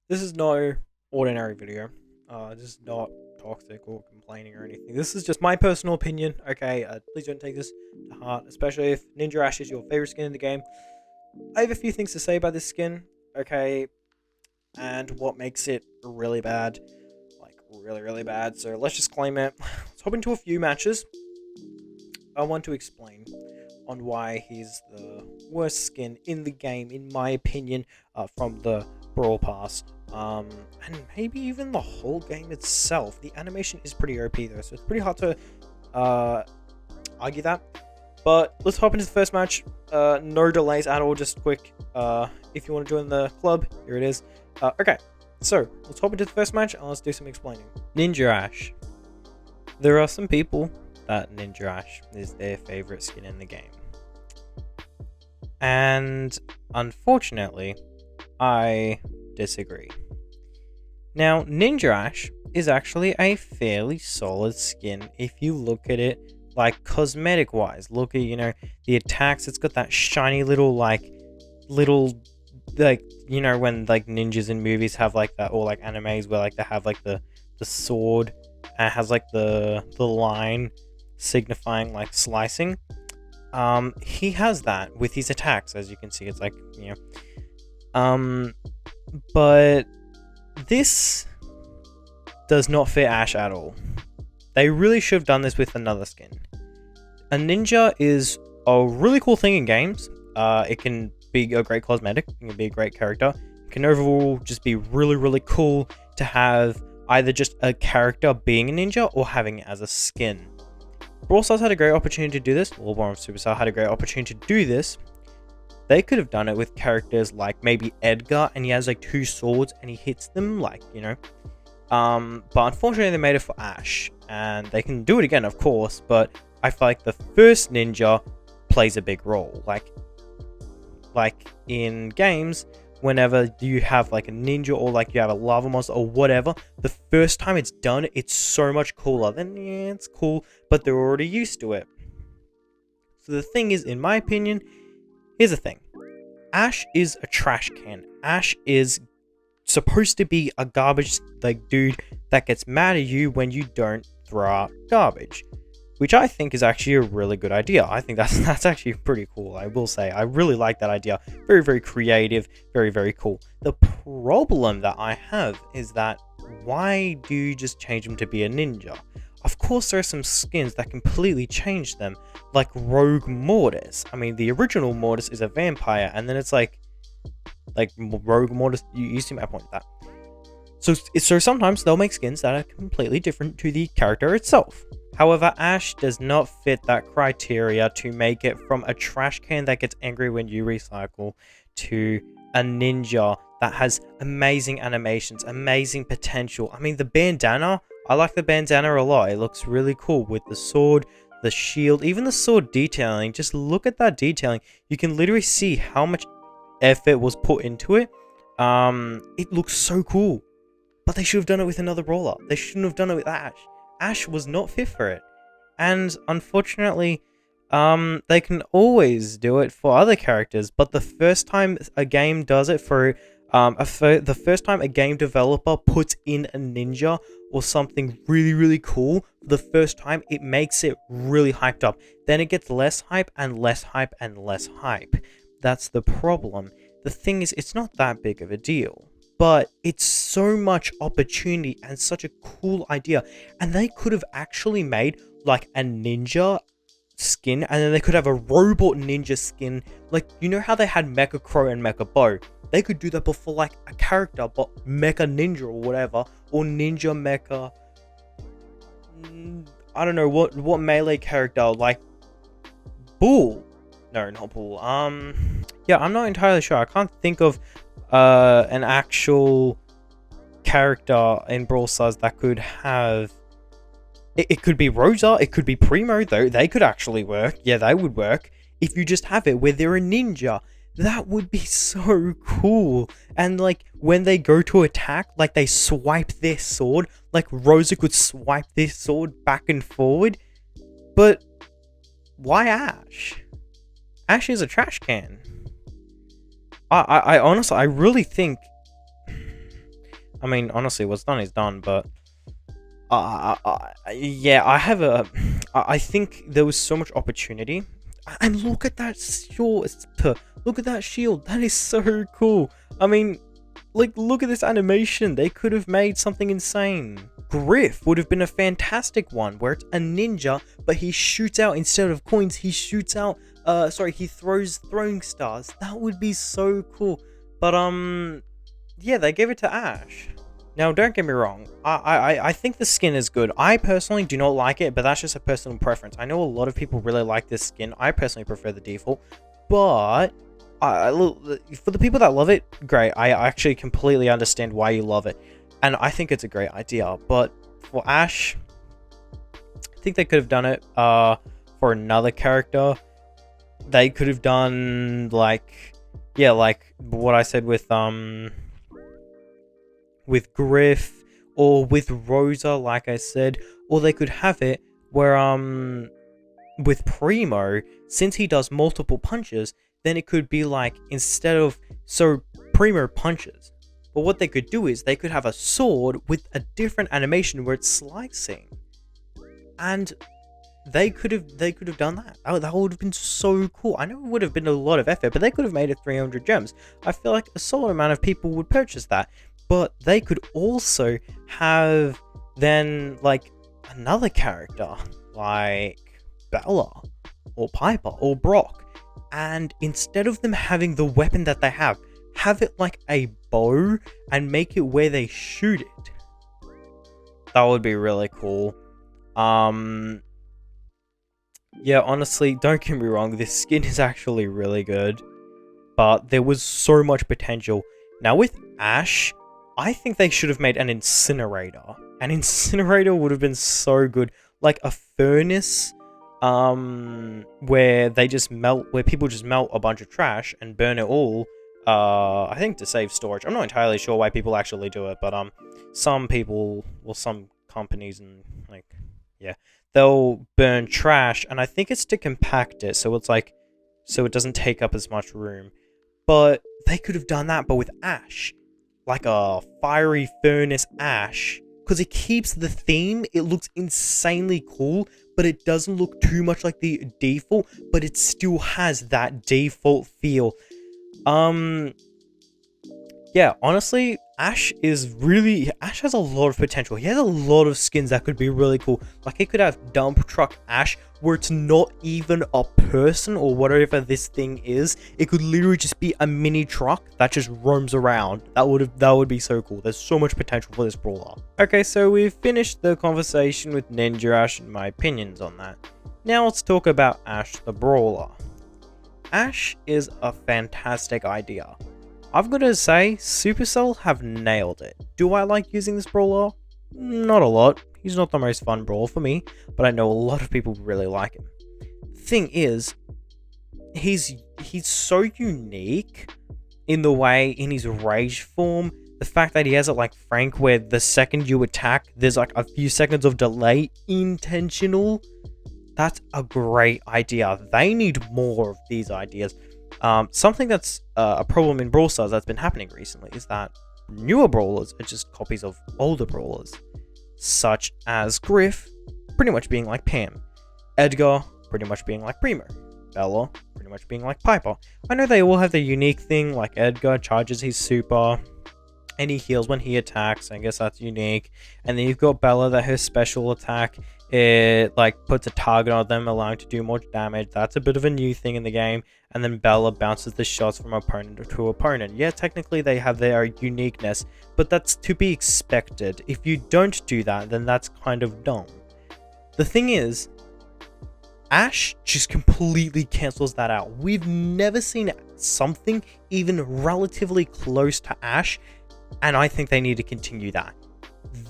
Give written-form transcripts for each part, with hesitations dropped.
This is no ordinary video. This is not toxic or complaining or anything. This is just my personal opinion. Okay, please don't take this to heart, especially if Ninja Ash is your favorite skin in the game. I have a few things to say about this skin. Okay, and what makes it really bad, like really, really bad. So let's just claim it. Let's hop into a few matches. I want to explain on why he's the worst skin in the game, in my opinion, from the Brawl Pass. And maybe even the whole game itself. The animation is pretty OP though, so it's pretty hard to argue that. But let's hop into the first match. No delays at all, just quick. If you want to join the club, here it is. Okay, so let's hop into the first match and let's do some explaining. Ninja Ash. There are some people that Ninja Ash is their favorite skin in the game. And unfortunately, I disagree. Now, Ninja Ash is actually a fairly solid skin if you look at it like cosmetic wise. Look at, the attacks. It's got that shiny little when like ninjas in movies have like that, or like animes where like they have like the sword and it has like the line signifying like slicing. He has that with his attacks, as you can see. It's like, but this does not fit Ash at all. They really should have done this with another skin. A ninja is a really cool thing in games. It can be a great cosmetic. It can be a great character. It can overall just be really, really cool to have either just a character being a ninja or having it as a skin. Brawl Stars had a great opportunity to do this. Or War of Superstar had a great opportunity to do this. They could have done it with characters like maybe Edgar, and he has like two swords and he hits them, like, but unfortunately they made it for Ash, and they can do it again, of course, but I feel like the first ninja plays a big role. Like in games, whenever you have like a ninja or like you have a lava monster or whatever, the first time it's done, it's so much cooler. Then yeah, it's cool, but they're already used to it. So the thing is, in my opinion, here's the thing. Ash is a trash can. Ash is supposed to be a garbage like dude that gets mad at you when you don't throw out garbage, which I think is actually a really good idea. I think that's actually pretty cool. I will say, I really like that idea. Very, very creative. Very, very cool. The problem that I have is that why do you just change him to be a ninja? Of course, there are some skins that completely change them, like Rogue Mortis. I mean, the original Mortis is a vampire, and then it's like Rogue Mortis. You see my point with that. So sometimes they'll make skins that are completely different to the character itself. However, Ash does not fit that criteria to make it from a trash can that gets angry when you recycle to a ninja that has amazing animations, amazing potential. I mean, the bandana, I like the bandana a lot. It looks really cool with the sword, the shield, even the sword detailing. Just look at that detailing. You can literally see how much effort was put into it. It looks so cool. But they should have done it with another brawler. They shouldn't have done it with Ash. Ash was not fit for it. And unfortunately, they can always do it for other characters, but the first time a game does it for the first time a game developer puts in a ninja or something really, really cool, the first time, it makes it really hyped up. Then it gets less hype and less hype and less hype. That's the problem. The thing is, it's not that big of a deal, but it's so much opportunity and such a cool idea. And they could have actually made like a ninja skin, and then they could have a robot ninja skin. Like, you know how they had Mecha Crow and Mecha Bow? They could do that before like a character, but Mecha Ninja or whatever, or Ninja Mecha. I don't know what melee character, like Bull. No, not Bull. Yeah, I'm not entirely sure. I can't think of an actual character in Brawl Stars that could have. It could be Rosa, it could be Primo, though. They could actually work. Yeah, they would work. If you just have it where they're a ninja, that would be so cool. And like when they go to attack, like they swipe their sword, like Rosa could swipe their sword back and forward. But why Ash? Ash is a trash can. I honestly, I really think I mean, honestly, what's done is done, but yeah, I think there was so much opportunity. And look at that shield. Look at that shield. That is so cool. I mean, like, look at this animation. They could have made something insane. Griff would have been a fantastic one, where it's a ninja, but he shoots out, instead of coins, he shoots out, he throws throwing stars. That would be so cool. But, yeah, they gave it to Ash. Now, don't get me wrong, I think the skin is good. I personally do not like it, but that's just a personal preference. I know a lot of people really like this skin. I personally prefer the default, but for the people that love it, great. I actually completely understand why you love it, and I think it's a great idea. But for Ash, I think they could have done it for another character. They could have done, like, yeah, like what I said with Griff, or with Rosa, like I said, or they could have it where with Primo, since he does multiple punches, then it could be like, instead of, so Primo punches, but what they could do is they could have a sword with a different animation where it's slicing, and they could have done that. That would have been so cool. I know it would have been a lot of effort, but they could have made it 300 gems. I feel like a solid amount of people would purchase that. But they could also have then, like, another character, like Bella, or Piper, or Brock. And instead of them having the weapon that they have it like a bow, and make it where they shoot it. That would be really cool. Yeah, honestly, don't get me wrong, this skin is actually really good. But there was so much potential. Now with Ash, I think they should have made an incinerator. An incinerator would have been so good. Like a furnace, where they just melt, where people just melt a bunch of trash and burn it all. I think to save storage. I'm not entirely sure why people actually do it, but some people, well, some companies, and like, yeah, they'll burn trash, and I think it's to compact it, so it's like, so it doesn't take up as much room. But they could have done that, but with Ash. Like a fiery furnace Ash, because it keeps the theme. It looks insanely cool, but it doesn't look too much like the default, but it still has that default feel. Yeah, honestly, Ash has a lot of potential. He has a lot of skins that could be really cool. Like, he could have Dump Truck Ash, where it's not even a person or whatever this thing is. It could literally just be a mini truck that just roams around. That would be so cool. There's so much potential for this brawler. Okay, so we've finished the conversation with Ninja Ash and my opinions on that. Now let's talk about Ash the Brawler. Ash is a fantastic idea. I've got to say, Supercell have nailed it. Do I like using this brawler? Not a lot. He's not the most fun brawler for me, but I know a lot of people really like him. Thing is, he's so unique in the way, in his rage form, the fact that he has it like Frank, where the second you attack, there's like a few seconds of delay, intentional. That's a great idea. They need more of these ideas. Something that's a problem in Brawl Stars that's been happening recently is that newer brawlers are just copies of older brawlers, such as Griff pretty much being like Pam, Edgar pretty much being like Primo, Bella pretty much being like Piper. I know they all have their unique thing, like Edgar charges his super and he heals when he attacks. I guess that's unique. And then you've got Bella, that her special attack, it like puts a target on them, allowing to do more damage. That's a bit of a new thing in the game. And then Bella bounces the shots from opponent to opponent. Yeah, technically they have their uniqueness, but that's to be expected. If you don't do that, then that's kind of dumb. The thing is, Ash just completely cancels that out. We've never seen something even relatively close to Ash, and I think they need to continue that.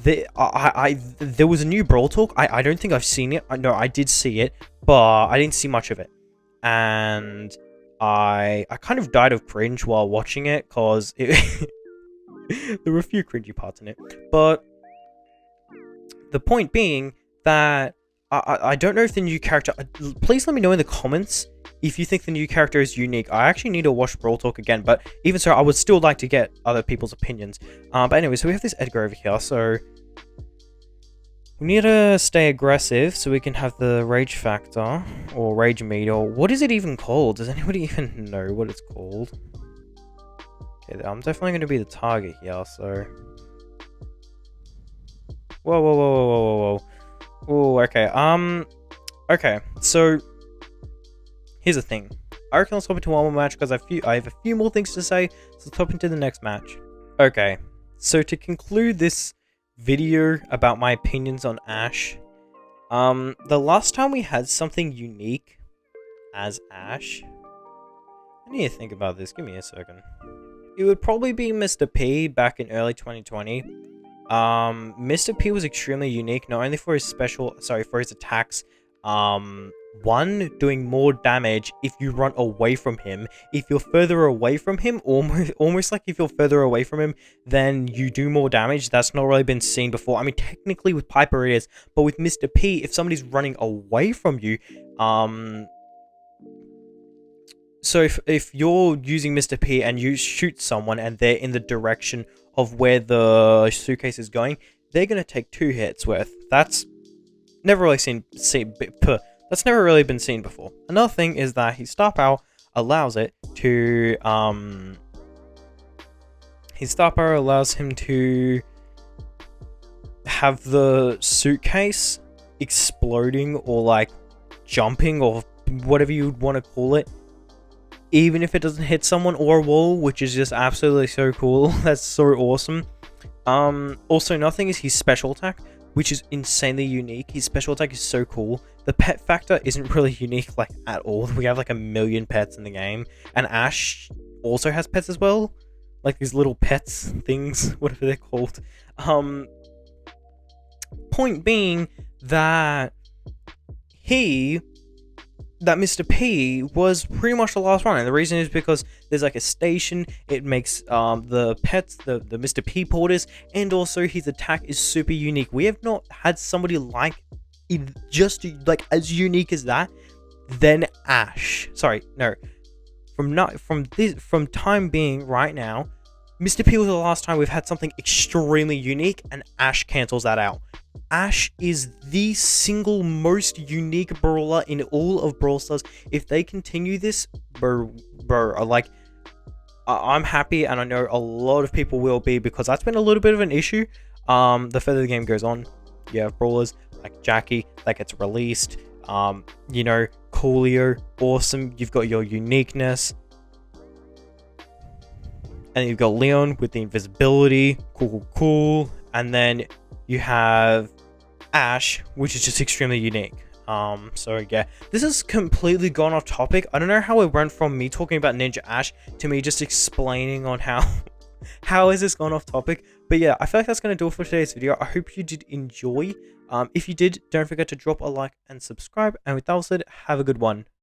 There was a new Brawl Talk. I don't think I've seen it. No, I did see it, but I didn't see much of it. And I kind of died of cringe while watching it, because there were a few cringy parts in it. But the point being that I don't know if the new character... Please let me know in the comments if you think the new character is unique. I actually need to watch Brawl Talk again, but even so, I would still like to get other people's opinions. But anyway, so we have this Edgar over here, so we need to stay aggressive so we can have the rage factor, or rage meter. What is it even called? Does anybody even know what it's called? Okay, I'm definitely going to be the target here, so... Whoa, whoa, whoa, whoa, whoa, whoa, whoa. Oh, okay, okay, so... Here's the thing. I reckon let's hop into one more match, because I have a few more things to say, so let's hop into the next match. Okay, so to conclude this video about my opinions on Ash, the last time we had something unique as Ash... I need to think about this, give me a second. It would probably be Mr. P back in early 2020. Mr. P was extremely unique, not only for his for his attacks. One, doing more damage if you run away from him. If you're further away from him, almost like if you're further away from him, then you do more damage. That's not really been seen before. I mean, technically with Piper it is, but with Mr. P, if somebody's running away from you, so if you're using Mr. P and you shoot someone and they're in the direction of where the suitcase is going, they're gonna take 2 hits worth. That's never really that's never really been seen before. Another thing is that his star power allows it to his star power allows him to have the suitcase exploding or like jumping or whatever you would want to call it, even if it doesn't hit someone or a wall, which is just absolutely so cool. That's so awesome. Also, nothing is his special attack, which is insanely unique. His special attack is so cool. The pet factor isn't really unique like at all. We have like 1 million pets in the game, and Ash also has pets as well, like these little pets things, whatever they're called. Point being that Mr. P was pretty much the last one, and the reason is because there's like a station. It makes the pets the Mr. P porters, and also his attack is super unique. We have not had somebody like just like as unique as that. Then Ash. Sorry, no. From time being right now, Mr. P was the last time we've had something extremely unique, and Ash cancels that out. Ash is the single most unique brawler in all of Brawl Stars. If they continue this, bro, like, I'm happy, and I know a lot of people will be, because that's been a little bit of an issue. The further the game goes on, you have brawlers like Jackie that gets released. You know, Coolio, awesome. You've got your uniqueness. And you've got Leon with the invisibility, cool. And then you have Ash, which is just extremely unique. So yeah, this has completely gone off topic. I don't know how it went from me talking about Ninja Ash to me just explaining on how has this gone off topic. But yeah, I feel like that's going to do it for today's video. I hope you did enjoy. If you did, don't forget to drop a like and subscribe. And with that said, have a good one.